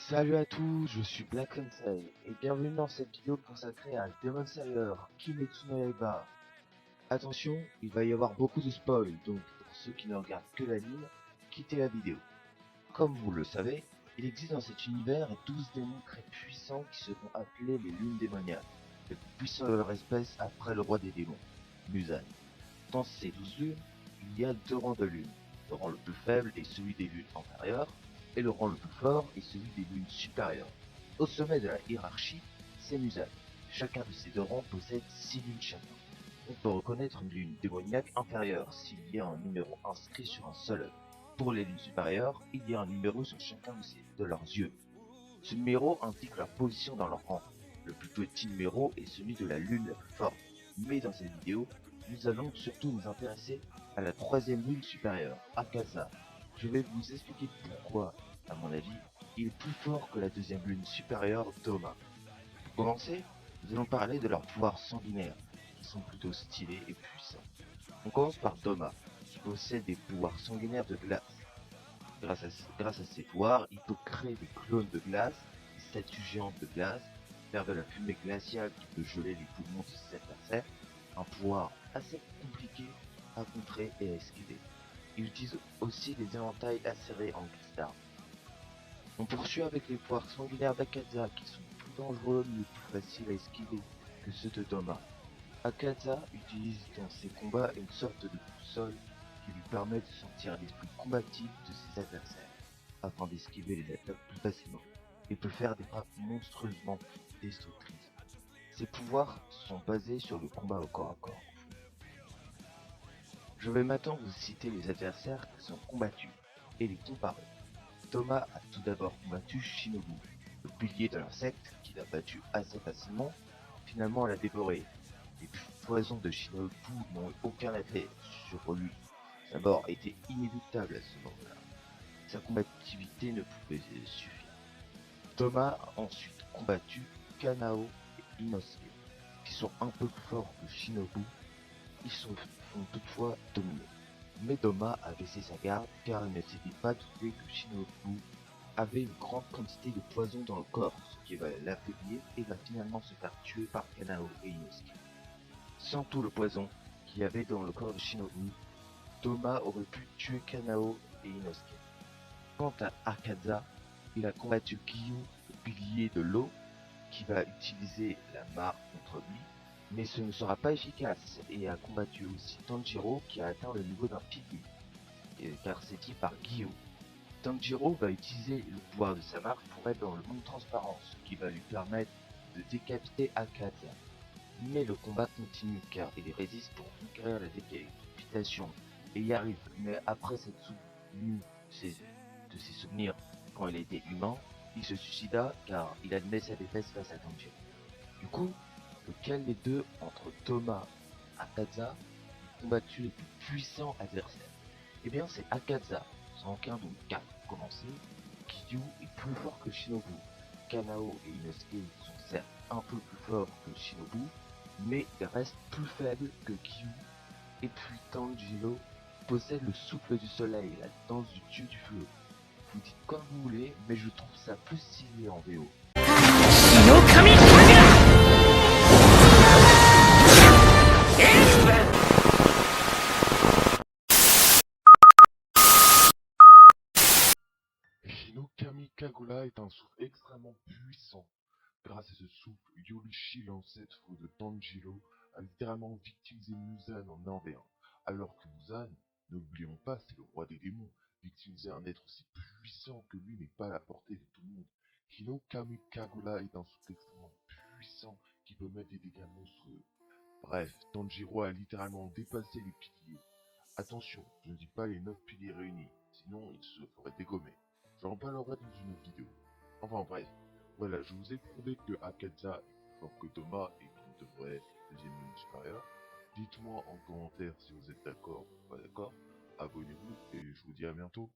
Salut à tous, je suis Black Sensei et bienvenue dans cette vidéo consacrée à Demon Slayer Kimetsu no Yaiba. Attention, il va y avoir beaucoup de spoils, donc pour ceux qui ne regardent que l'anime, quittez la vidéo. Comme vous le savez, il existe dans cet univers 12 démons très puissants qui seront appelés les lunes démoniaques, les plus puissants de leur espèce après le roi des démons, Muzan. Dans ces 12 lunes, il y a deux rangs de lunes. Le rang le plus faible est celui des lunes inférieures, et le rang le plus fort est celui des lunes supérieures. Au sommet de la hiérarchie, c'est Muzan. Chacun de ces deux rangs possède 6 lunes chacun. On peut reconnaître une lune démoniaque inférieure s'il y a un numéro inscrit sur un seul œil. Pour les lunes supérieures, il y a un numéro sur chacun de leurs yeux. Ce numéro indique leur position dans leur rang. Le plus petit numéro est celui de la lune la plus forte. Mais dans cette vidéo, nous allons surtout nous intéresser à la troisième lune supérieure, Akaza. Je vais vous expliquer pourquoi, à mon avis, il est plus fort que la deuxième lune supérieure, Doma. Pour commencer, nous allons parler de leurs pouvoirs sanguinaires, qui sont plutôt stylés et puissants. On commence par Doma, qui possède des pouvoirs sanguinaires de glace. Grâce à ses pouvoirs, il peut créer des clones de glace, des statues géantes de glace, faire de la fumée glaciale qui peut geler les poumons de ses adversaires, un pouvoir assez compliqué à contrer et à esquiver. Il utilise aussi des éventails acérés en guise d'armes. On poursuit avec les pouvoirs sanguinaires d'Akaza qui sont plus dangereux mais plus faciles à esquiver que ceux de Doma. Akaza utilise dans ses combats une sorte de boussole qui lui permet de sentir l'esprit combatif de ses adversaires, afin d'esquiver les attaques plus facilement. Il peut faire des frappes monstrueusement destructrices. Ses pouvoirs sont basés sur le combat au corps à corps. Je vais maintenant vous citer les adversaires qui sont combattus et les comparer. Thomas a tout d'abord combattu Shinobu, le pilier de l'insecte qu'il a battu assez facilement, finalement l'a dévoré. Les poisons de Shinobu n'ont eu aucun effet sur lui. Sa mort était inéluctable à ce moment-là. Sa combativité ne pouvait suffire. Thomas a ensuite combattu Kanao et Inosuke, qui sont un peu plus forts que Shinobu. Ils sont toutefois dominés. Mais Thomas a baissé sa garde car il ne s'était pas douté que Shinobu avait une grande quantité de poison dans le corps, ce qui va l'affaiblir et va finalement se faire tuer par Kanao et Inosuke. Sans tout le poison qu'il y avait dans le corps de Shinobu, Thomas aurait pu tuer Kanao et Inosuke. Quant à Akaza, il a combattu Giyu, le pilier de l'eau, qui va utiliser la mare contre lui, mais ce ne sera pas efficace, et a combattu aussi Tanjiro qui a atteint le niveau d'un pilier, car c'est dit par Giyu. Tanjiro va utiliser le pouvoir de sa marque pour être dans le monde transparent, ce qui va lui permettre de décapiter Akaza. Mais le combat continue car il résiste pour conquérir la décapitation et y arrive, mais après s'être souvenu de ses souvenirs quand il était humain, il se suicida car il admet sa défaite face à Tanjiro. Du coup, lequel des deux, entre Thomas et Akaza, a combattu les plus puissants adversaires? Eh bien c'est Akaza, sans aucun doute, car pour commencer, Kiryu est plus fort que Shinobu. Kanao et Inosuke sont certes un peu plus forts que Shinobu, mais il reste plus faible que Kiryu. Et puis Tanjiro possède le souffle du soleil, la danse du dieu du feu. Vous dites comme vous voulez, mais je trouve ça plus stylé en VO. Shinokami Kagura est un souffle extrêmement puissant. Grâce à ce souffle, Yorishi, l'ancêtre de Tanjiro, a littéralement victimisé Muzan en 1v1. Alors que Muzan, n'oublions pas, c'est le roi des démons. Victimiser un être aussi puissant que lui n'est pas à la portée de tout le monde. Shinokami Kagura est un souffle extrêmement puissant qui peut mettre des dégâts monstrueux. Bref, Tanjiro a littéralement dépassé les piliers. Attention, je ne dis pas les 9 piliers réunis, sinon il se ferait dégommer. J'en reparlerai dans une autre vidéo. Enfin bref, voilà, je vous ai prouvé que Akaza est plus fort que Thomas et qu'il devrait être le deuxième ligne supérieure. Dites-moi en commentaire si vous êtes d'accord ou pas d'accord. Abonnez-vous et je vous dis à bientôt.